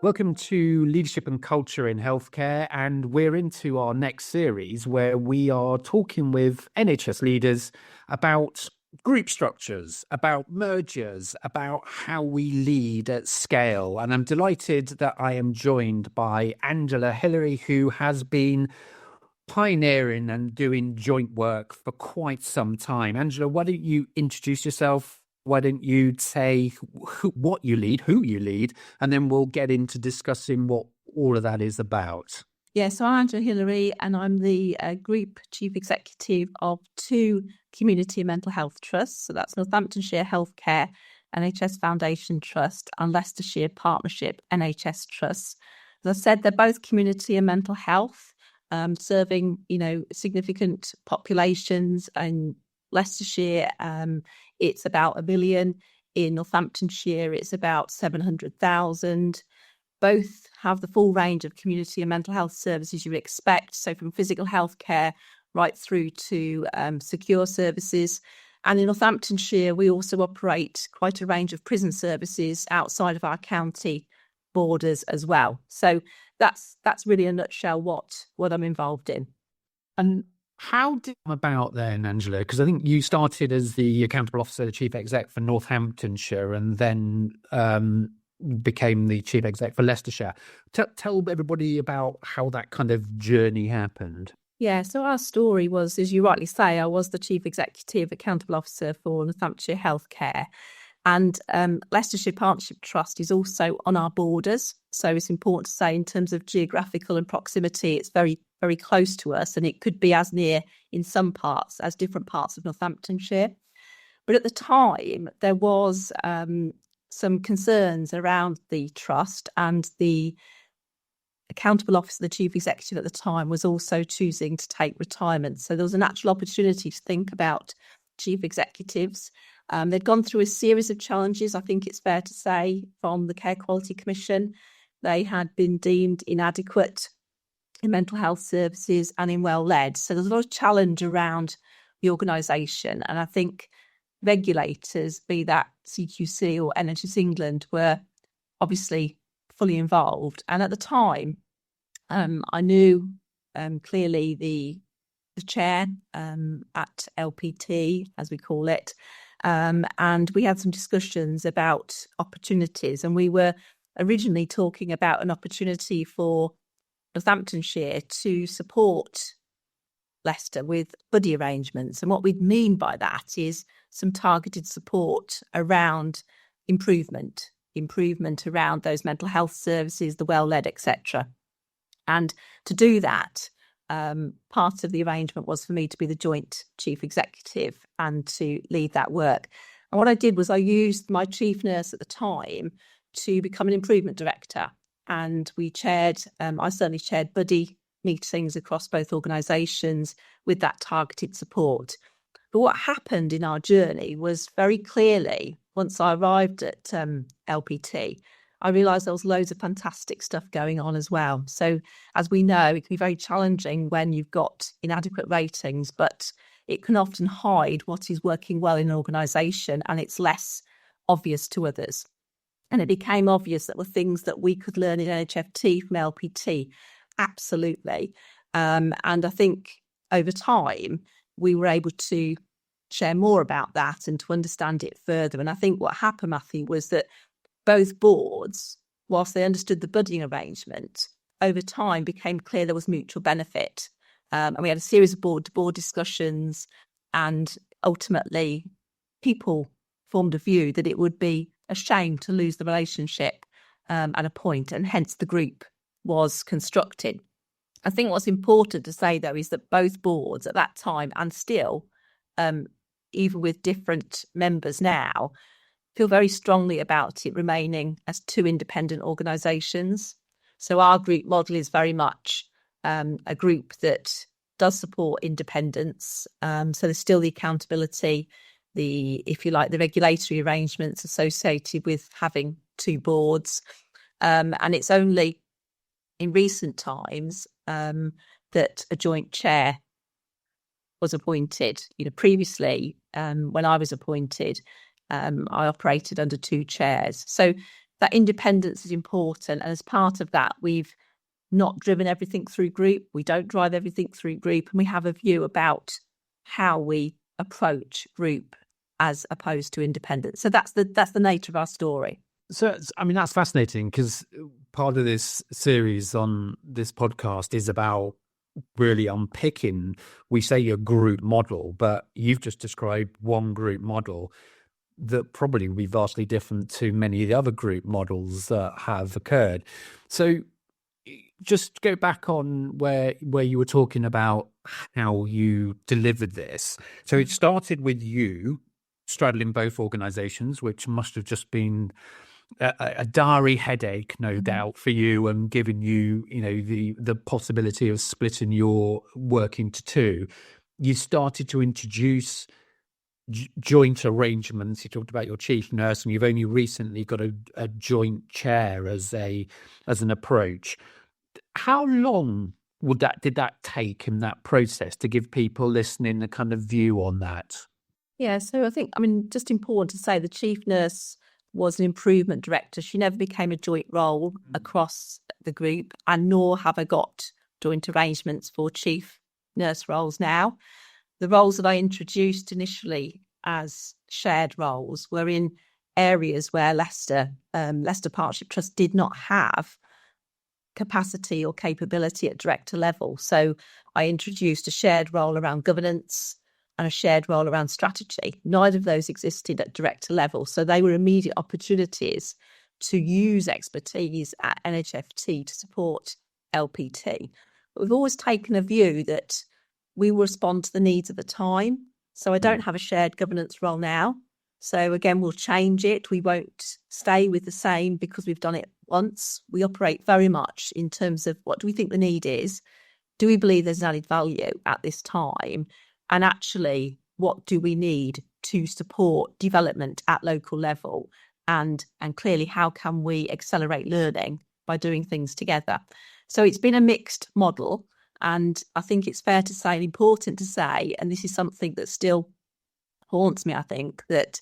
Welcome to Leadership and Culture in Healthcare, and we're into our next series where we are talking with NHS leaders about group structures, about mergers, about how we lead at scale. And I'm delighted that I am joined by Angela Hillery, who has been pioneering and doing joint work for quite some time. Angela, why don't you introduce yourself? Why don't you say what you lead, who you lead, and then we'll get into discussing what all of that is about. Yeah, so I'm Angela Hillery, and I'm the Group Chief Executive of two community and mental health trusts. So that's Northamptonshire Healthcare NHS Foundation Trust and Leicestershire Partnership NHS Trusts. As I said, they're both community and mental health, serving significant populations. In Leicestershire, it's about 1 million. In Northamptonshire, it's about 700,000. Both have the full range of community and mental health services you would expect, so from physical health care right through to secure services. And in Northamptonshire, we also operate quite a range of prison services outside of our county borders as well. So that's really in a nutshell what I'm involved in. And how did it come about then, Angela? Because I think you started as the accountable officer, the chief exec for Northamptonshire, and then became the chief exec for Leicestershire. Tell everybody about how that kind of journey happened. Yeah, so our story was, as you rightly say, I was the chief executive accountable officer for Northamptonshire Healthcare. And Leicestershire Partnership Trust is also on our borders. So it's important to say in terms of geographical and proximity, it's very, very close to us. And it could be as near in some parts as different parts of Northamptonshire. But at the time, there was some concerns around the trust, and the accountable officer, the chief executive at the time, was also choosing to take retirement. So there was a natural opportunity to think about chief executives. They'd gone through a series of challenges, I think it's fair to say, from the Care Quality Commission. They had been deemed inadequate in mental health services and in well-led. So there's a lot of challenge around the organisation. And I think regulators, be that CQC or NHS England, were obviously fully involved. And at the time, I knew clearly the chair at LPT, as we call it, and we had some discussions about opportunities. And we were originally talking about an opportunity for Northamptonshire to support Leicester with buddy arrangements. And what we'd mean by that is some targeted support around improvement around those mental health services, the well-led, etc. And to do that, part of the arrangement was for me to be the joint chief executive and to lead that work. And what I did was I used my chief nurse at the time to become an improvement director. And we I certainly chaired buddy meetings across both organisations with that targeted support. But what happened in our journey was very clearly, once I arrived at LPT, I realised there was loads of fantastic stuff going on as well. So as we know, it can be very challenging when you've got inadequate ratings, but it can often hide what is working well in an organisation, and it's less obvious to others. And it became obvious that were things that we could learn in NHFT from LPT. Absolutely. And I think over time, we were able to share more about that and to understand it further. And I think what happened, Matthew, was that both boards, whilst they understood the buddying arrangement, over time became clear there was mutual benefit. And we had a series of board-to-board discussions, and ultimately people formed a view that it would be a shame to lose the relationship at a point, and hence the group was constructed. I think what's important to say, though, is that both boards at that time, and still, even with different members now, feel very strongly about it remaining as two independent organisations. So our group model is very much a group that does support independence. So there's still the accountability, if you like, the regulatory arrangements associated with having two boards. And it's only in recent times that a joint chair was appointed. Previously, when I was appointed, I operated under two chairs. So that independence is important. And as part of that, we've not driven everything through group. We don't drive everything through group. And we have a view about how we approach group as opposed to independent. So that's the nature of our story. So, I mean, that's fascinating, because part of this series on this podcast is about really unpicking, we say a group model, but you've just described one group model that probably will be vastly different to many of the other group models that have occurred. So just go back on where you were talking about how you delivered this. So it started with you straddling both organizations, which must have just been a diary headache, no doubt, for you, and giving you, the possibility of splitting your work into two. You started to introduce joint arrangements. You talked about your chief nurse, and you've only recently got a joint chair as an approach. How long did that take in that process to give people listening a kind of view on that? Yeah, so I think, just important to say the chief nurse was an improvement director. She never became a joint role across the group, and nor have I got joint arrangements for chief nurse roles now. The roles that I introduced initially as shared roles were in areas where Leicester Partnership Trust did not have capacity or capability at director level. So I introduced a shared role around governance and a shared role around strategy. Neither of those existed at director level. So they were immediate opportunities to use expertise at NHFT to support LPT. But we've always taken a view that we will respond to the needs of the time. So I don't have a shared governance role now. So again, we'll change it. We won't stay with the same because we've done it once. We operate very much in terms of what do we think the need is? Do we believe there's added value at this time? And actually, what do we need to support development at local level? And clearly, how can we accelerate learning by doing things together? So it's been a mixed model. And I think it's fair to say and important to say, and this is something that still haunts me, I think, that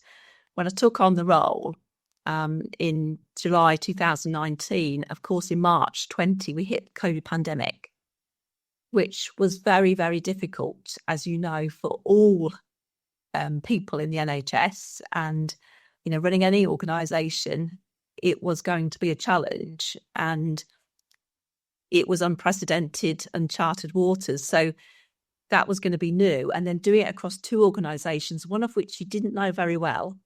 when I took on the role in July 2019, of course, in March 20, we hit the COVID pandemic, which was very, very difficult, as you know, for all people in the NHS. And, running any organisation, it was going to be a challenge. And it was unprecedented, uncharted waters. So that was going to be new. And then doing it across two organisations, one of which you didn't know very well,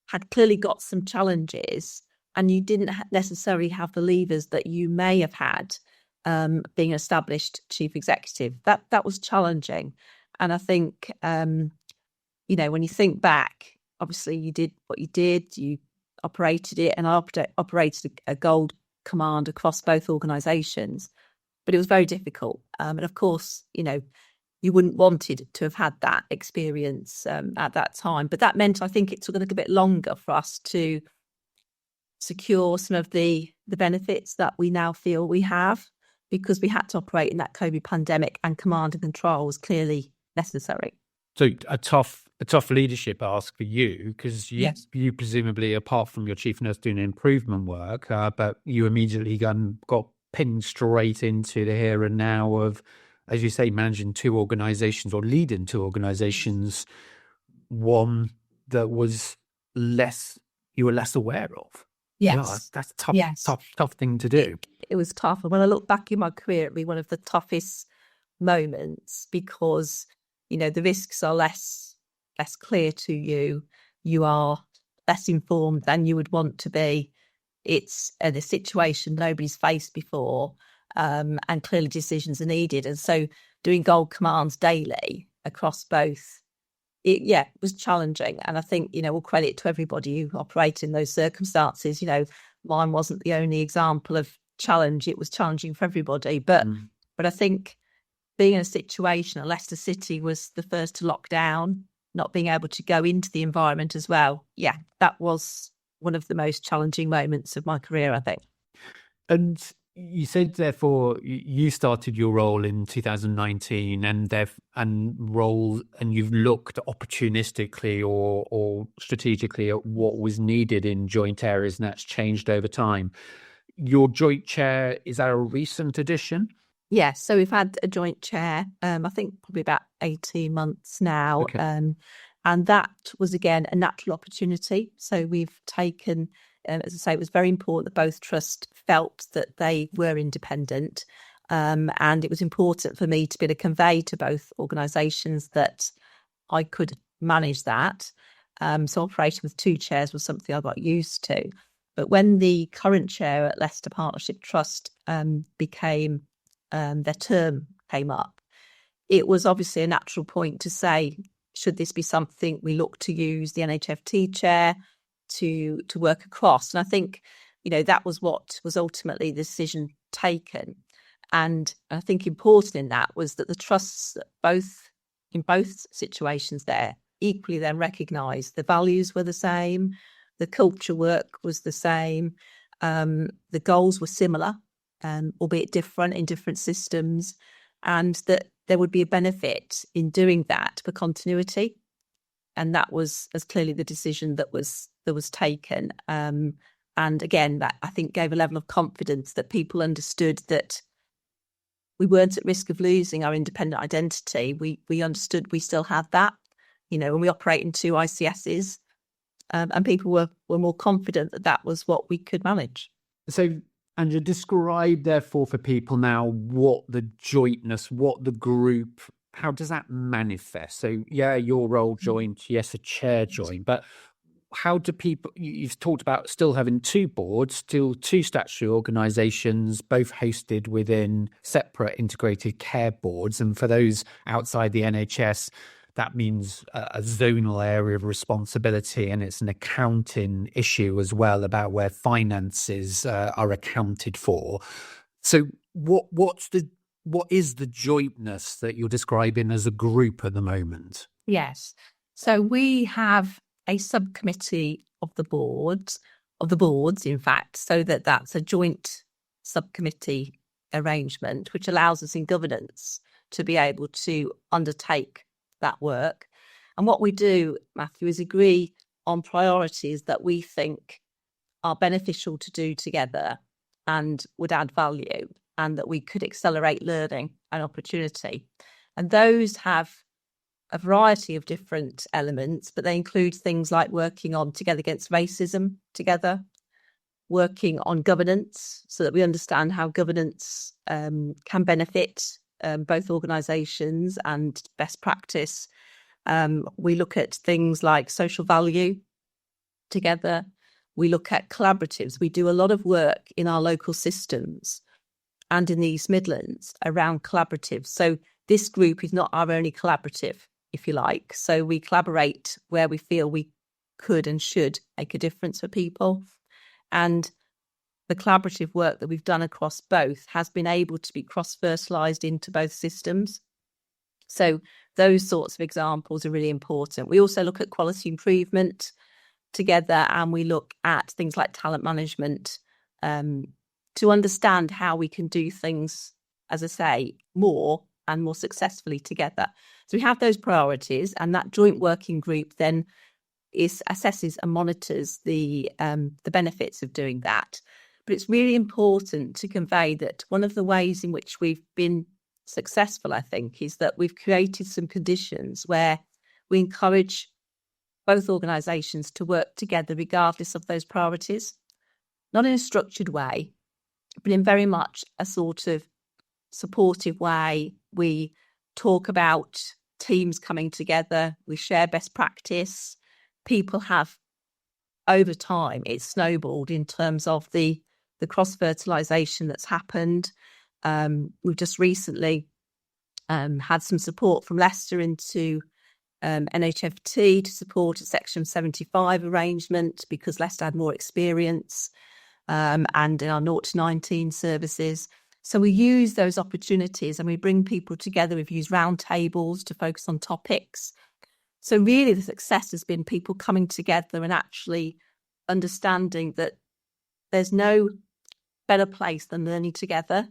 had clearly got some challenges, and you didn't necessarily have the levers that you may have had being an established chief executive. That was challenging. And I think, when you think back, obviously you did what you did, you operated it, and I operated a gold command across both organisations, but it was very difficult. And of course, you wouldn't wanted to have had that experience at that time. But that meant I think it took a little bit longer for us to secure some of the benefits that we now feel we have, because we had to operate in that COVID pandemic, and command and control was clearly necessary. So a tough leadership ask for you, because Yes. you presumably, apart from your chief nurse doing improvement work, but you immediately got pinned straight into the here and now of, as you say, managing two organisations or leading two organisations, one that was you were less aware of. Yes. Yeah, that's tough. Yes. Tough thing to do. It was tough. And when I look back in my career, it'd be one of the toughest moments, because, the risks are less clear to you. You are less informed than you would want to be. It's a situation nobody's faced before, and clearly decisions are needed. And so doing gold commands daily across both, it was challenging. And I think, all credit to everybody who operated in those circumstances. Mine wasn't the only example of challenge. It was challenging for everybody. But I think being in a situation, Leicester City was the first to lock down, not being able to go into the environment as well. Yeah, that was one of the most challenging moments of my career, I think. And You said, therefore, you started your role in 2019, and you've looked opportunistically or strategically at what was needed in joint areas, and that's changed over time. Your joint chair, is that a recent addition? Yes, so we've had a joint chair, I think probably about 18 months now. Okay. And that was, again, a natural opportunity. So we've taken, as I say, it was very important that both trusts felt that they were independent. And it was important for me to be able to convey to both organisations that I could manage that. So operating with two chairs was something I got used to. But when the current chair at Leicester Partnership Trust became their term came up, it was obviously a natural point to say, should this be something we look to use the NHFT chair to work across? And I think, that was what was ultimately the decision taken. And I think important in that was that the trusts, in both situations there, equally then recognised the values were the same, the culture work was the same, the goals were similar, albeit different in different systems, and that there would be a benefit in doing that for continuity. And that was as clearly the decision that was taken. And again, that I think gave a level of confidence that people understood that we weren't at risk of losing our independent identity. We understood we still had that, when we operate in two ICSs, and people were more confident that that was what we could manage. So, Angela, describe, therefore, for people now what the jointness, what the group, how does that manifest? So, yeah, your role joint, yes, a chair joint, but how do people, you've talked about still having two boards, still two statutory organisations, both hosted within separate integrated care boards. And for those outside the NHS, that means a zonal area of responsibility, and it's an accounting issue as well about where finances are accounted for. So what is the jointness that you're describing as a group at the moment? Yes. So we have a subcommittee of the boards, in fact, so that's a joint subcommittee arrangement, which allows us in governance to be able to undertake that work. And what we do, Matthew, is agree on priorities that we think are beneficial to do together and would add value, and that we could accelerate learning and opportunity. And those have a variety of different elements, but they include things like working on Together Against Racism together, working on governance so that we understand how governance can benefit both organisations and best practice. We look at things like social value together. We look at collaboratives. We do a lot of work in our local systems and in the East Midlands around collaboratives. So this group is not our only collaborative, if you like. So we collaborate where we feel we could and should make a difference for people. And the collaborative work that we've done across both has been able to be cross-fertilised into both systems. So those sorts of examples are really important. We also look at quality improvement together, and we look at things like talent management to understand how we can do things, as I say, more and more successfully together. So we have those priorities, and that joint working group then assesses and monitors the benefits of doing that. But it's really important to convey that one of the ways in which we've been successful, I think, is that we've created some conditions where we encourage both organisations to work together regardless of those priorities, not in a structured way, but in very much a sort of supportive way. We talk about teams coming together, we share best practice. People have, over time, it's snowballed in terms of the cross-fertilisation that's happened. We've just recently had some support from Leicester into NHFT to support a Section 75 arrangement because Leicester had more experience, and in our 0 to 19 services. So we use those opportunities and we bring people together. We've used roundtables to focus on topics. So really the success has been people coming together and actually understanding that there's no better place than learning together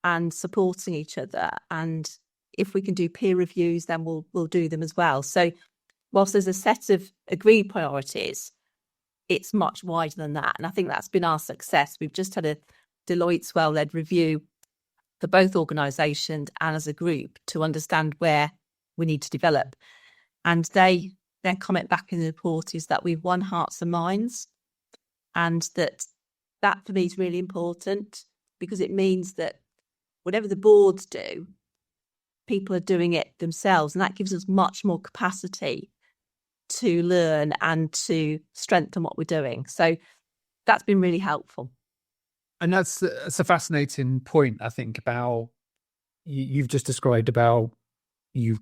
and supporting each other. And if we can do peer reviews, then we'll do them as well. So whilst there's a set of agreed priorities, it's much wider than that. And I think that's been our success. We've just had a Deloitte well-led review for both organisations and as a group to understand where we need to develop. And their comment back in the report is that we've won hearts and minds, and that for me is really important, because it means that whatever the boards do, people are doing it themselves, and that gives us much more capacity to learn and to strengthen what we're doing. So that's been really helpful. And that's a fascinating point, I think, about you've just described about the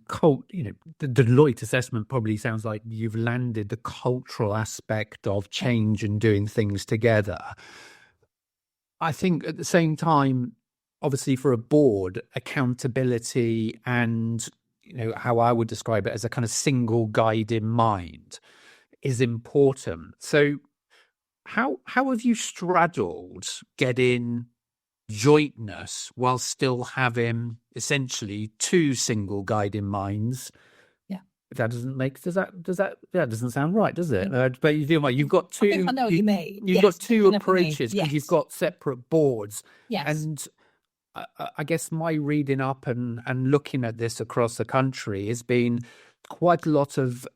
Deloitte assessment probably sounds like you've landed the cultural aspect of change and doing things together. I think at the same time, obviously for a board, accountability and, how I would describe it as a kind of single guiding mind is important. So how have you straddled getting jointness while still having essentially two single guiding minds? Yeah, that doesn't sound right, does it? But you feel like you've got two. I know what you mean. You've got two approaches because yes. you've got separate boards. Yes. And I guess my reading up and looking at this across the country has been quite a lot of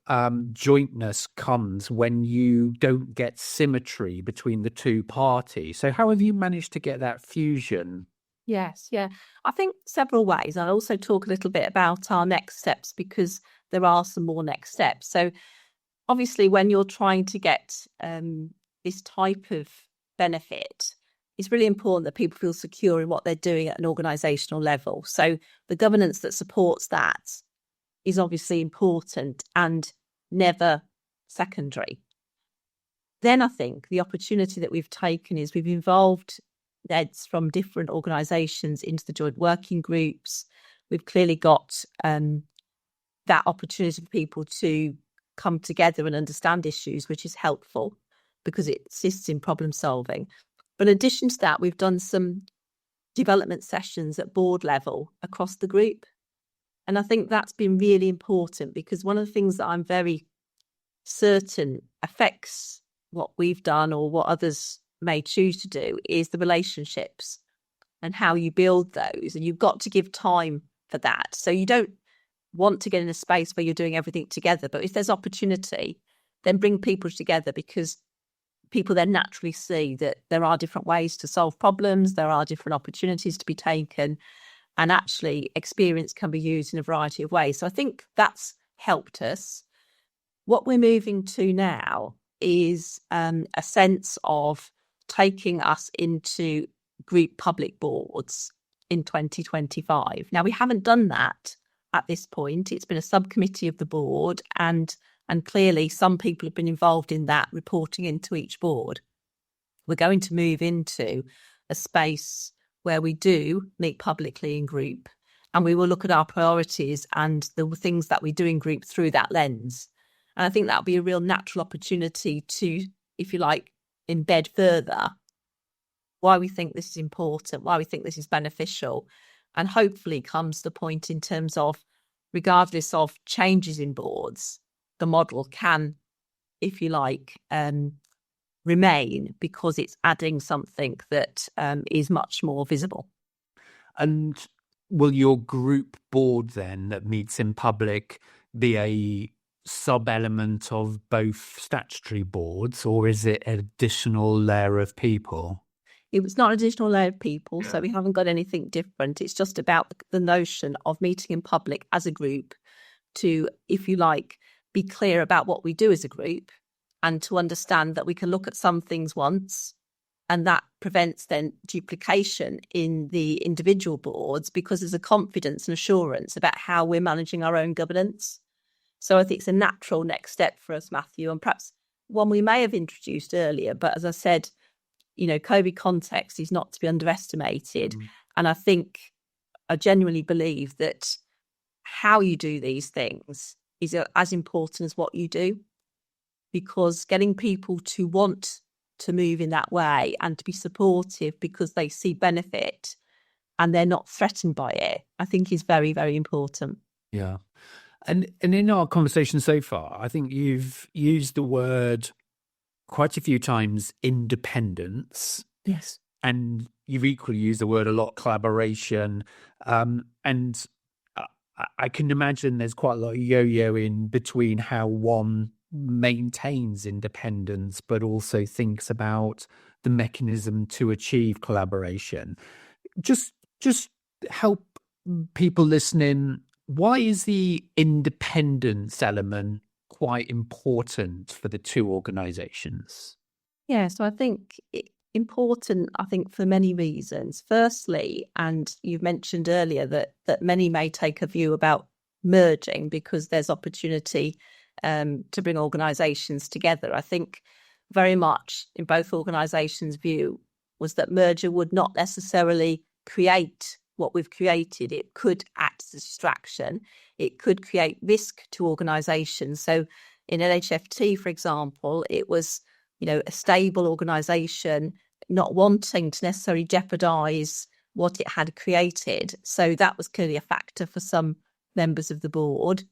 jointness comes when you don't get symmetry between the two parties. So how have you managed to get that fusion? Yes, yeah. I think several ways. I'll also talk a little bit about our next steps, because there are some more next steps. So obviously when you're trying to get this type of benefit, it's really important that people feel secure in what they're doing at an organisational level. So the governance that supports that is obviously important and never secondary. Then I think the opportunity that we've taken is we've involved heads from different organisations into the joint working groups. We've clearly got that opportunity for people to come together and understand issues, which is helpful because it assists in problem solving. But in addition to that, we've done some development sessions at board level across the group. And I think that's been really important, because one of the things that I'm very certain affects what we've done or what others may choose to do is the relationships and how you build those. And you've got to give time for that. So you don't want to get in a space where you're doing everything together. But if there's opportunity, then bring people together, because people then naturally see that there are different ways to solve problems. There are different opportunities to be taken. And actually, experience can be used in a variety of ways. So I think that's helped us. What we're moving to now is a sense of taking us into group public boards in 2025. Now, we haven't done that at this point. It's been a subcommittee of the board, and clearly some people have been involved in that, reporting into each board. We're going to move into a space where we do meet publicly in group, and we will look at our priorities and the things that we do in group through that lens. And I think that'll be a real natural opportunity to, if you like, embed further why we think this is important, why we think this is beneficial. And hopefully comes the point in terms of, regardless of changes in boards, the model can, if you like, remain, because it's adding something that is much more visible. And will your group board then that meets in public be a sub-element of both statutory boards, or is it an additional layer of people? It was not an additional layer of people, so we haven't got anything different. It's just about the notion of meeting in public as a group to, if you like, be clear about what we do as a group, and to understand that we can look at some things once, and that prevents then duplication in the individual boards, because there's a confidence and assurance about how we're managing our own governance. So I think it's a natural next step for us, Matthew, and perhaps one we may have introduced earlier. But as I said, COVID context is not to be underestimated. And I genuinely believe that how you do these things is as important as what you do, because getting people to want to move in that way and to be supportive because they see benefit and they're not threatened by it, I think is very, very important. Yeah. And in our conversation so far, I think you've used the word quite a few times, independence. Yes. And you've equally used the word a lot, collaboration. And I can imagine there's quite a lot of yo-yoing between how one maintains independence, but also thinks about the mechanism to achieve collaboration. Just help people listening. Why is the independence element quite important for the two organisations? Yeah, so I think important, I think, for many reasons. Firstly, and you've mentioned earlier that many may take a view about merging because there's opportunity to bring organisations together. I think very much in both organisations' view was that merger would not necessarily create what we've created. It could act as a distraction. It could create risk to organisations. So in NHFT, for example, it was, a stable organisation not wanting to necessarily jeopardise what it had created. So that was clearly a factor for some members of the board.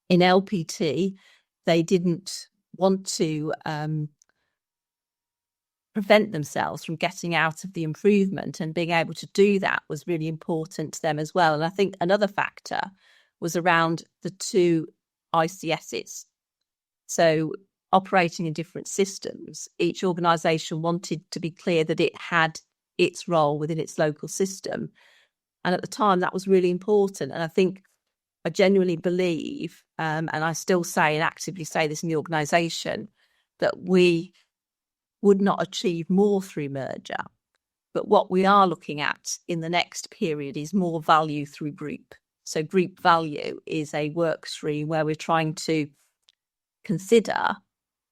In LPT, they didn't want to prevent themselves from getting out of the improvement, and being able to do that was really important to them as well. And I think another factor was around the two ICSs. So operating in different systems, each organisation wanted to be clear that it had its role within its local system. And at the time, that was really important. And I think I genuinely believe, and I still say and actively say this in the organisation, that we would not achieve more through merger. But what we are looking at in the next period is more value through group. So group value is a work stream where we're trying to consider,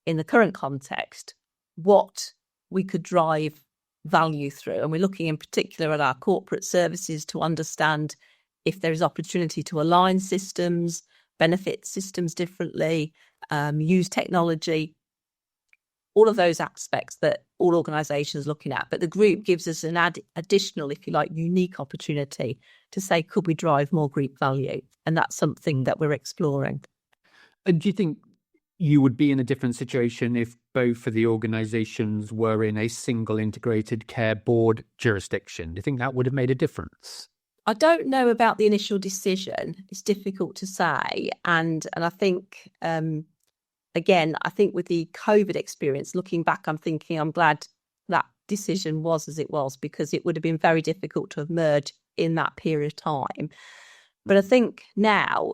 in the current context, what we could drive value through. And we're looking in particular at our corporate services to understand if there is opportunity to align systems, benefit systems differently, use technology, all of those aspects that all organisations are looking at. But the group gives us an additional, if you like, unique opportunity to say, could we drive more group value? And that's something that we're exploring. And do you think you would be in a different situation if both of the organisations were in a single integrated care board jurisdiction? Do you think that would have made a difference? I don't know about the initial decision. It's difficult to say. And I think, again, I think with the COVID experience, looking back, I'm glad that decision was as it was, because it would have been very difficult to have merged in that period of time. But I think now,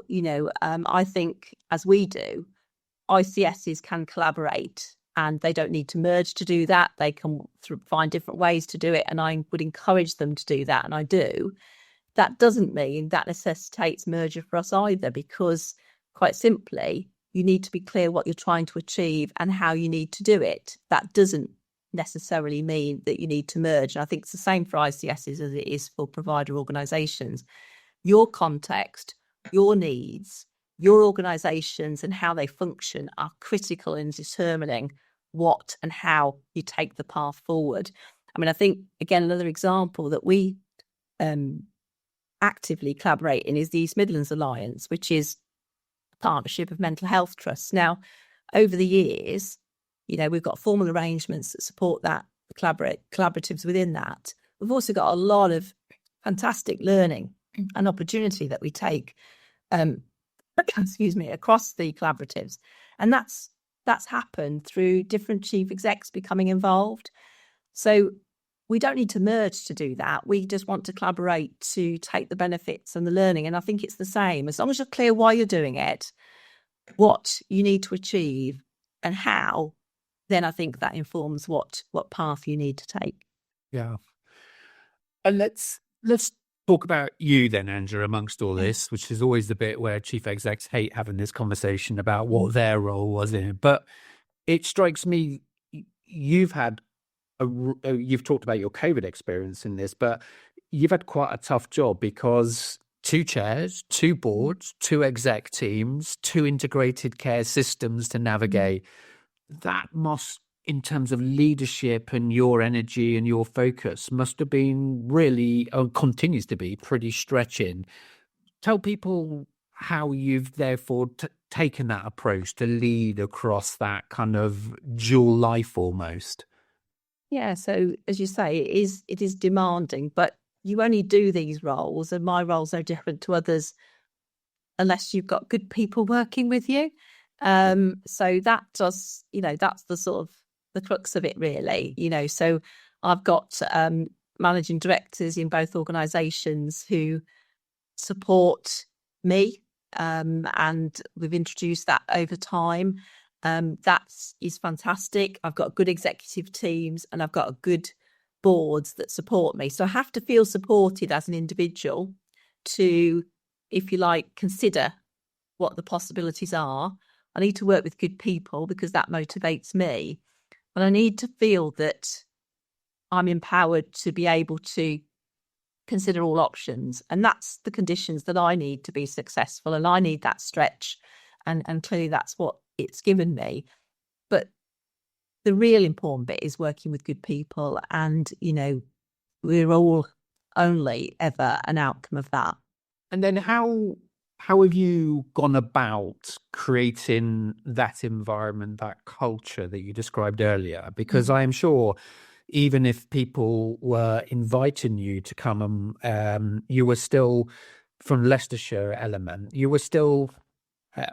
I think as we do, ICSs can collaborate and they don't need to merge to do that. They can find different ways to do it. And I would encourage them to do that. And I do. That doesn't mean that necessitates merger for us either, because quite simply, you need to be clear what you're trying to achieve and how you need to do it. That doesn't necessarily mean that you need to merge. And I think it's the same for ICSs as it is for provider organisations. Your context, your needs, your organisations and how they function are critical in determining what and how you take the path forward. I mean, I think, again, another example that we actively collaborate in is the East Midlands Alliance, which is a partnership of mental health trusts. Now, over the years, we've got formal arrangements that support that, collaboratives within that. We've also got a lot of fantastic learning and opportunity that we take across the collaboratives. And that's happened through different chief execs becoming involved. So we don't need to merge to do that. We just want to collaborate to take the benefits and the learning. And I think it's the same. As long as you're clear why you're doing it, what you need to achieve and how, then I think that informs what path you need to take. Yeah. And let's talk about you then, Angela, amongst all this, which is always the bit where chief execs hate having this conversation about what their role was in it. But it strikes me, you've talked about your COVID experience in this, but you've had quite a tough job because 2 chairs, 2 boards, 2 exec teams, 2 integrated care systems to navigate. That must in terms of leadership and your energy and your focus must have been really, continues to be pretty stretching. Tell people how you've therefore taken that approach to lead across that kind of dual life almost. Yeah, so as you say, it is demanding, but you only do these roles, and my roles are different to others unless you've got good people working with you. So that does, that's the sort of the crux of it, really. So I've got managing directors in both organisations who support me, and we've introduced that over time. That is fantastic. I've got good executive teams and I've got good boards that support me. So I have to feel supported as an individual to, if you like, consider what the possibilities are. I need to work with good people because that motivates me. But I need to feel that I'm empowered to be able to consider all options. And that's the conditions that I need to be successful. And I need that stretch. And clearly that's what it's given me. But the real important bit is working with good people. And, we're all only ever an outcome of that. And then how have you gone about creating that environment, that culture that you described earlier? Because I am sure even if people were inviting you to come, you were still from Leicestershire element, you were still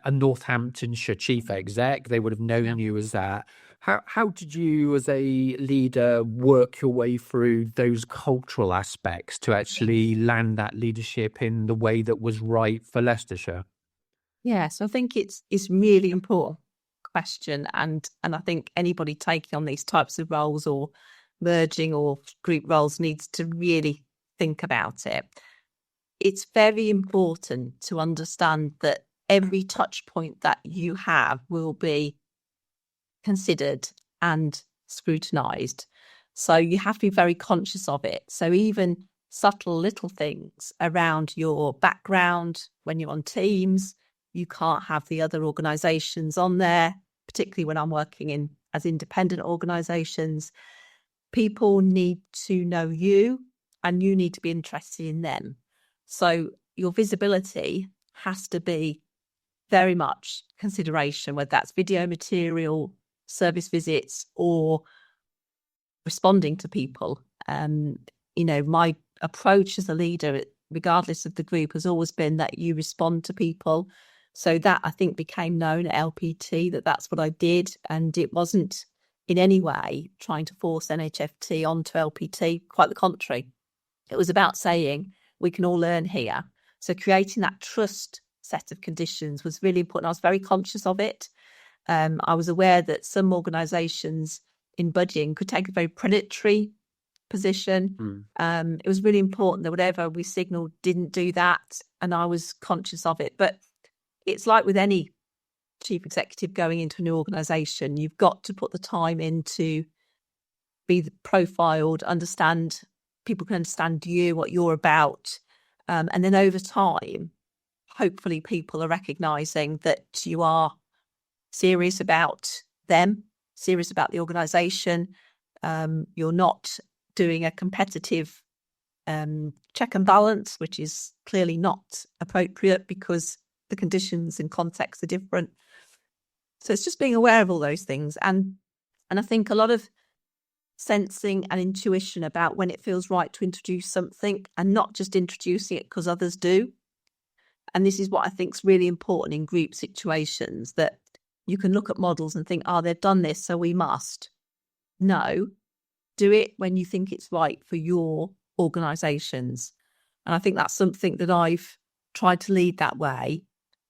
a Northamptonshire chief exec. They would have known you as that. How did you, as a leader, work your way through those cultural aspects to actually land that leadership in the way that was right for Leicestershire? Yes, I think it's really important question, and I think anybody taking on these types of roles or merging or group roles needs to really think about it. It's very important to understand that every touch point that you have will be considered and scrutinised. So you have to be very conscious of it. So even subtle little things around your background, when you're on teams, you can't have the other organisations on there, particularly when I'm working in as independent organisations. People need to know you and you need to be interested in them. So your visibility has to be very much consideration, whether that's video material, service visits, or responding to people. My approach as a leader, regardless of the group, has always been that you respond to people. So that, I think, became known at LPT, that's what I did. And it wasn't in any way trying to force NHFT onto LPT, quite the contrary. It was about saying, we can all learn here. So creating that trust set of conditions was really important. I was very conscious of it. I was aware that some organisations in budgeting could take a very predatory position. It was really important that whatever we signalled didn't do that, and I was conscious of it. But it's like with any chief executive going into a new organisation, you've got to put the time in to be profiled, understand, people can understand you, what you're about. And then over time, hopefully people are recognising that you are serious about them, serious about the organisation. You're not doing a competitive check and balance, which is clearly not appropriate because the conditions and context are different. So it's just being aware of all those things. And I think a lot of sensing and intuition about when it feels right to introduce something and not just introducing it because others do. And this is what I think is really important in group situations, that you can look at models and think, they've done this, so we must. No, do it when you think it's right for your organisations. And I think that's something that I've tried to lead that way,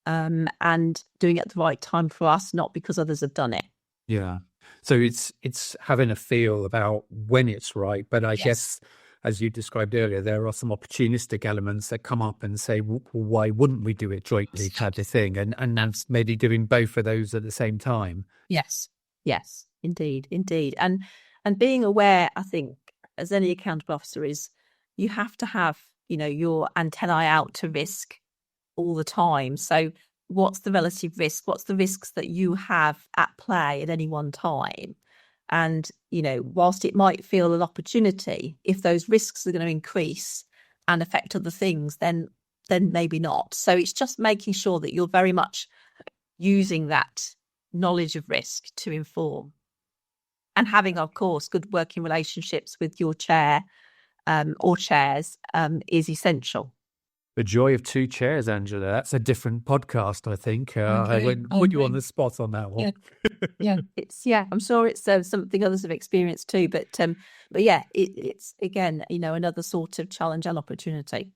and doing it at the right time for us, not because others have done it. Yeah. So it's having a feel about when it's right. But I guess, as you described earlier, there are some opportunistic elements that come up and say, why wouldn't we do it jointly, kind of thing? And that's maybe doing both of those at the same time. Yes, indeed. And being aware, I think, as any accountable officer, is you have to have, your antennae out to risk all the time. So what's the relative risk? What's the risks that you have at play at any one time? And, whilst it might feel an opportunity, if those risks are going to increase and affect other things, then maybe not. So it's just making sure that you're very much using that knowledge of risk to inform, and having, of course, good working relationships with your chair or chairs is essential. The joy of two chairs, Angela. That's a different podcast, I think. I wouldn't put you on the spot on that one. Yeah. I'm sure it's something others have experienced too. But yeah, it's again, another sort of challenge and opportunity.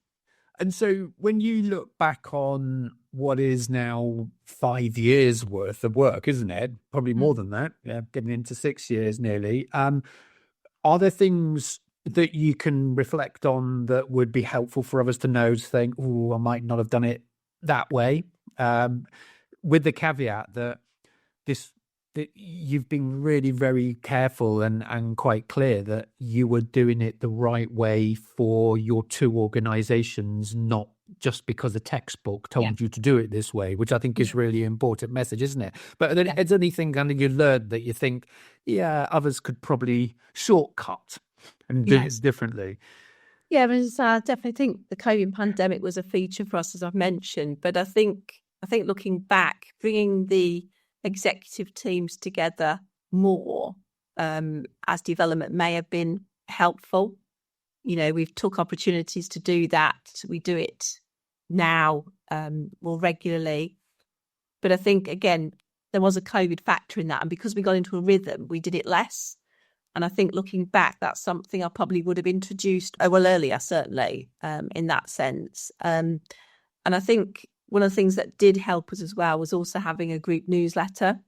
And so when you look back on what is now 5 years worth of work, isn't it? Probably more than that, getting into 6 years nearly. Are there things that you can reflect on that would be helpful for others to know, to think, oh, I might not have done it that way? With the caveat that that you've been really very careful and quite clear that you were doing it the right way for your two organizations, not just because a textbook told you to do it this way, which I think is really important message, isn't it? But then is there anything kind of you learned that you think, others could probably shortcut and do it differently? Yeah, I definitely think the COVID pandemic was a feature for us, as I've mentioned. But I think looking back, bringing the executive teams together more as development may have been helpful. We've took opportunities to do that. We do it now more regularly. But I think, again, there was a COVID factor in that. And because we got into a rhythm, we did it less. And I think looking back, that's something I probably would have introduced, earlier, certainly, in that sense. And I think one of the things that did help us as well was also having a group newsletter.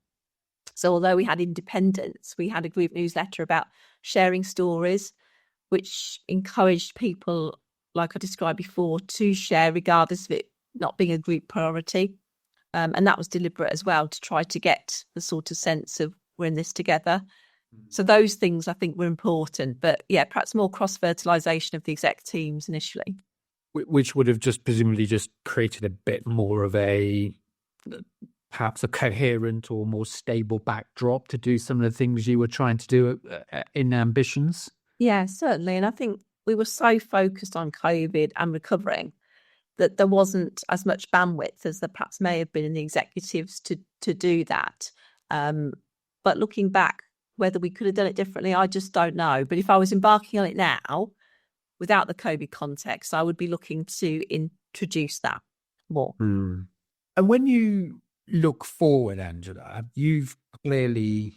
So although we had independence, we had a group newsletter about sharing stories, which encouraged people, like I described before, to share regardless of it not being a group priority. And that was deliberate as well, to try to get the sort of sense of we're in this together. So those things I think were important. But perhaps more cross-fertilisation of the exec teams initially. Which would have just presumably just created a bit more of perhaps a coherent or more stable backdrop to do some of the things you were trying to do in Ambitions? Yeah, certainly. And I think we were so focused on COVID and recovering that there wasn't as much bandwidth as there perhaps may have been in the executives to do that. But looking back, whether we could have done it differently, I just don't know. But if I was embarking on it now, without the COVID context, I would be looking to introduce that more. And when you look forward, Angela, you've clearly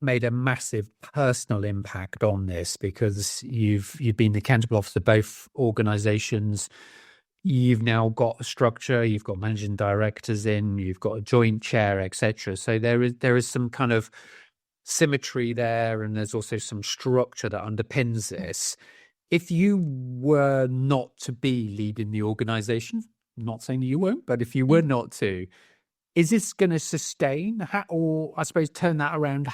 made a massive personal impact on this because you've been the accountable officer of both organisations. You've now got a structure, you've got managing directors in, you've got a joint chair, etc. So there is some kind of symmetry there, and there's also some structure that underpins this. If you were not to be leading the organisation, I'm not saying that you won't, but if you were not to, is this going to sustain, or I suppose turn that around?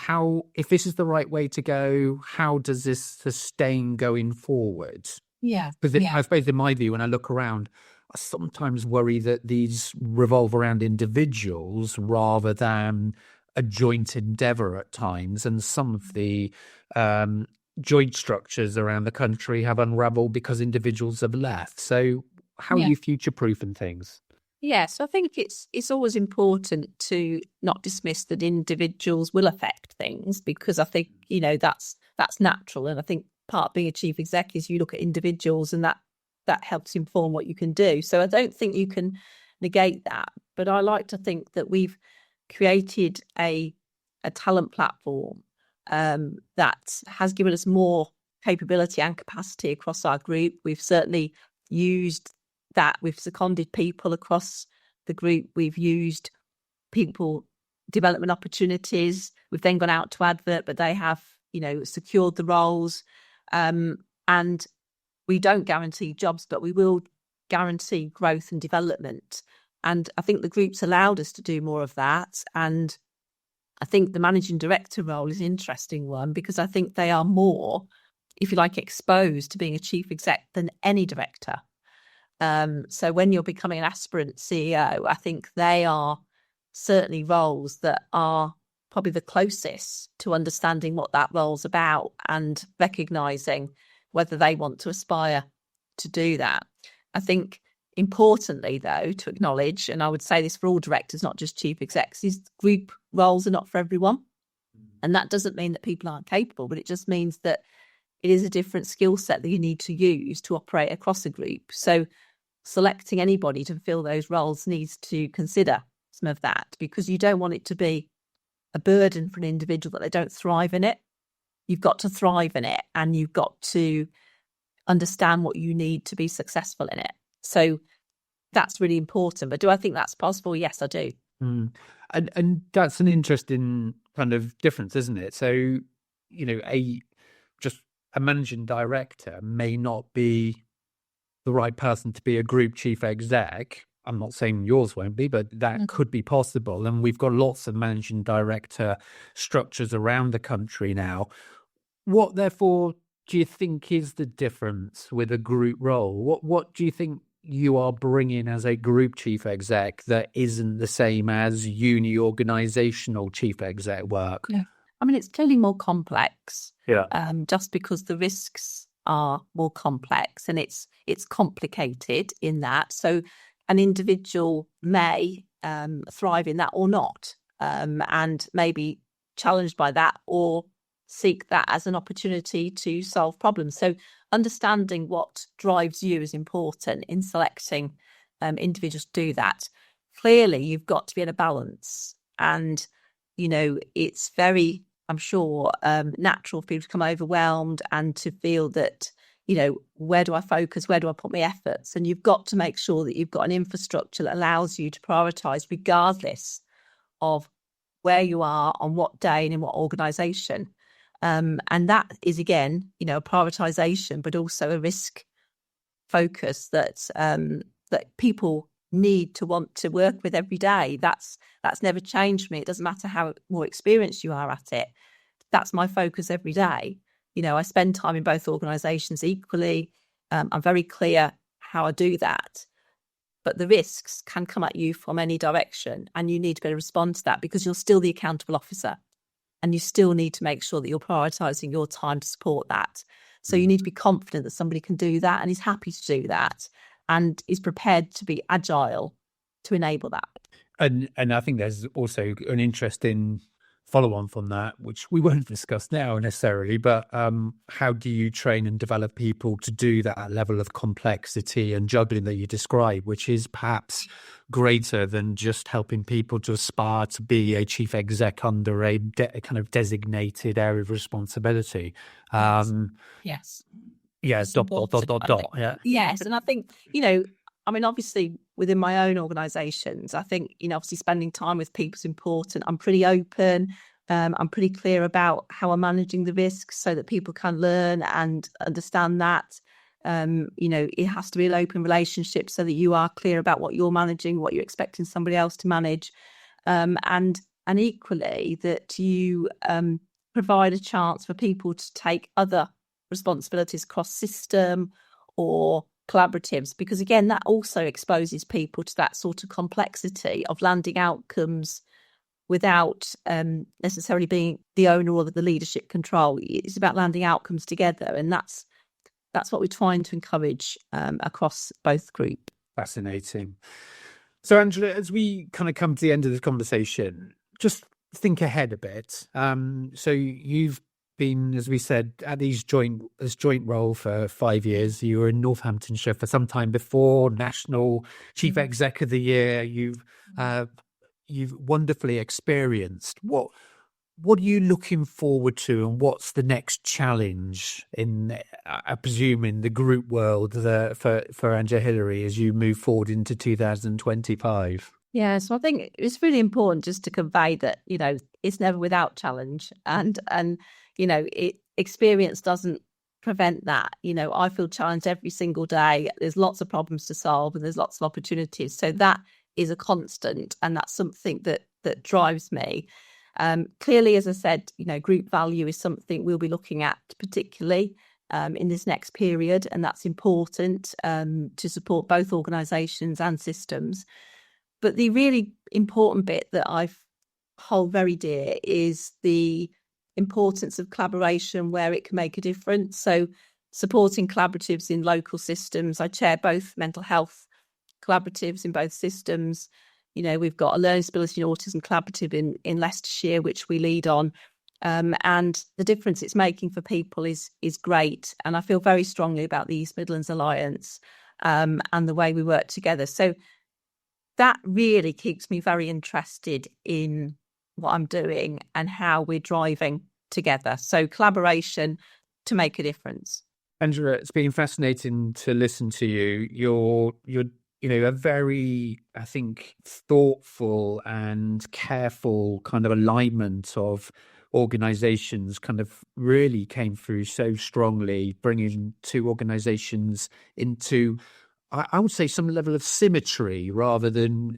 If this is the right way to go, how does this sustain going forward? Yeah. Because I suppose in my view, when I look around, I sometimes worry that these revolve around individuals rather than a joint endeavour at times, and some of the joint structures around the country have unravelled because individuals have left. So how are you future-proofing things? Yes, I think it's always important to not dismiss that individuals will affect things, because I think, that's natural. And I think part of being a chief exec is you look at individuals, and that helps inform what you can do. So I don't think you can negate that. But I like to think that we've created a talent platform that has given us more capability and capacity across our group. We've certainly used that. We've seconded people across the group. We've used people development opportunities. We've then gone out to advert, but they have, secured the roles. And we don't guarantee jobs, but we will guarantee growth and development. And I think the group's allowed us to do more of that. And I think the managing director role is an interesting one, because I think they are more, if you like, exposed to being a chief exec than any director. So when you're becoming an aspirant CEO, I think they are certainly roles that are probably the closest to understanding what that role's about and recognising whether they want to aspire to do that. I think importantly, though, to acknowledge, and I would say this for all directors, not just chief execs, is group roles are not for everyone. And that doesn't mean that people aren't capable, but it just means that it is a different skill set that you need to use to operate across a group. So selecting anybody to fill those roles needs to consider some of that, because you don't want it to be a burden for an individual that they don't thrive in it. You've got to thrive in it, and you've got to understand what you need to be successful in it. So that's really important. But do I think that's possible? Yes, I do. And that's an interesting kind of difference, isn't it? So, just a managing director may not be the right person to be a group chief exec. I'm not saying yours won't be, but that could be possible. And we've got lots of managing director structures around the country now. What, therefore, do you think is the difference with a group role? What do you think you are bringing as a group chief exec that isn't the same as uni organisational chief exec work? Yeah. I mean, it's clearly more complex. Yeah. Just because the risks are more complex, and it's complicated in that. So an individual may thrive in that or not, and maybe challenged by that, or seek that as an opportunity to solve problems. So understanding what drives you is important in selecting individuals to do that. Clearly, you've got to be in a balance, and it's very, I'm sure, natural for people to become overwhelmed and to feel that, where do I focus? Where do I put my efforts? And you've got to make sure that you've got an infrastructure that allows you to prioritise regardless of where you are, on what day, and in what organisation. And that is, again, a prioritisation, but also a risk focus that that people need to want to work with every day. That's never changed for me. It doesn't matter how more experienced you are at it. That's my focus every day. I spend time in both organisations equally. I'm very clear how I do that. But the risks can come at you from any direction, and you need to be able to respond to that, because you're still the accountable officer, and you still need to make sure that you're prioritising your time to support that. So you need to be confident that somebody can do that and is happy to do that and is prepared to be agile to enable that. And I think there's also an interesting follow-on from that, which we won't discuss now necessarily, but how do you train and develop people to do that level of complexity and juggling that you describe, which is perhaps greater than just helping people to aspire to be a chief exec under a kind of designated area of responsibility? Yes. Yes. Dot. Yeah. Yes. And I think, obviously within my own organisations, I think, obviously spending time with people is important. I'm pretty open. I'm pretty clear about how I'm managing the risks so that people can learn and understand that. It has to be an open relationship so that you are clear about what you're managing, what you're expecting somebody else to manage. And equally that you provide a chance for people to take other responsibilities across system or collaboratives, because again, that also exposes people to that sort of complexity of landing outcomes without necessarily being the owner or the leadership control. It's about landing outcomes together, and that's what we're trying to encourage across both group. Fascinating. So Angela, as we kind of come to the end of this conversation, just think ahead a bit. So you've been, as we said, at these joint role for 5 years. You were in Northamptonshire for some time before, National Chief Exec of the Year. You've wonderfully experienced. What are you looking forward to, and what's the next challenge in, I presume, in the group world for Angela Hillery as you move forward into 2025? Yeah, so I think it's really important just to convey that, it's never without challenge, and experience doesn't prevent that. I feel challenged every single day. There's lots of problems to solve, and there's lots of opportunities. So that is a constant, and that's something that drives me. Clearly, as I said, group value is something we'll be looking at particularly in this next period, and that's important to support both organisations and systems. But the really important bit that I've hold very dear is the importance of collaboration where it can make a difference. So supporting collaboratives in local systems. I chair both mental health collaboratives in both systems. You know, we've got a learning disability and autism collaborative in Leicestershire, which we lead on. And the difference it's making for people is great. And I feel very strongly about the East Midlands Alliance and the way we work together. So that really keeps me very interested in what I'm doing and how we're driving together. So collaboration to make a difference. Angela, it's been fascinating to listen to you. You're a very, I think, thoughtful and careful kind of alignment of organizations kind of really came through so strongly, bringing two organizations into, I would say, some level of symmetry rather than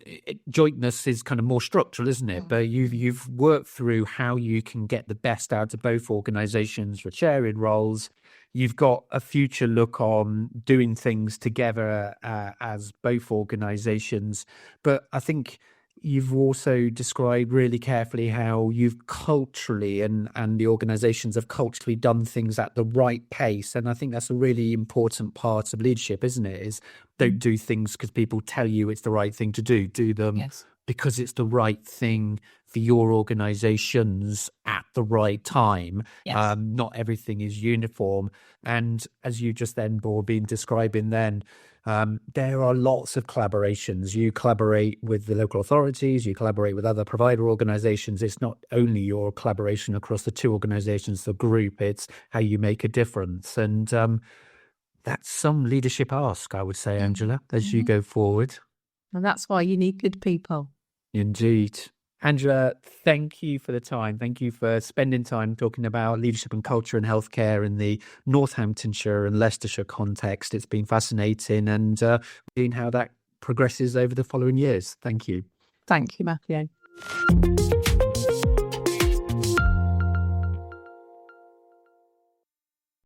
jointness is kind of more structural, isn't it? But you've worked through how you can get the best out of both organizations for sharing roles. You've got a future look on doing things together as both organizations. But I think you've also described really carefully how you've culturally and the organizations have culturally done things at the right pace. And I think that's a really important part of leadership, isn't it? Is don't do things because people tell you it's the right thing to do. Do them because it's the right thing for your organizations at the right time. Yes. Not everything is uniform. And as you just then been describing then, there are lots of collaborations. You collaborate with the local authorities, you collaborate with other provider organizations. It's not only your collaboration across the two organizations, the group, it's how you make a difference. And that's some leadership ask, I would say, Angela, as you go forward. And that's why you need good people. Indeed. Angela, thank you for the time. Thank you for spending time talking about leadership and culture in healthcare in the Northamptonshire and Leicestershire context. It's been fascinating and seeing how that progresses over the following years. Thank you. Thank you, Matthew.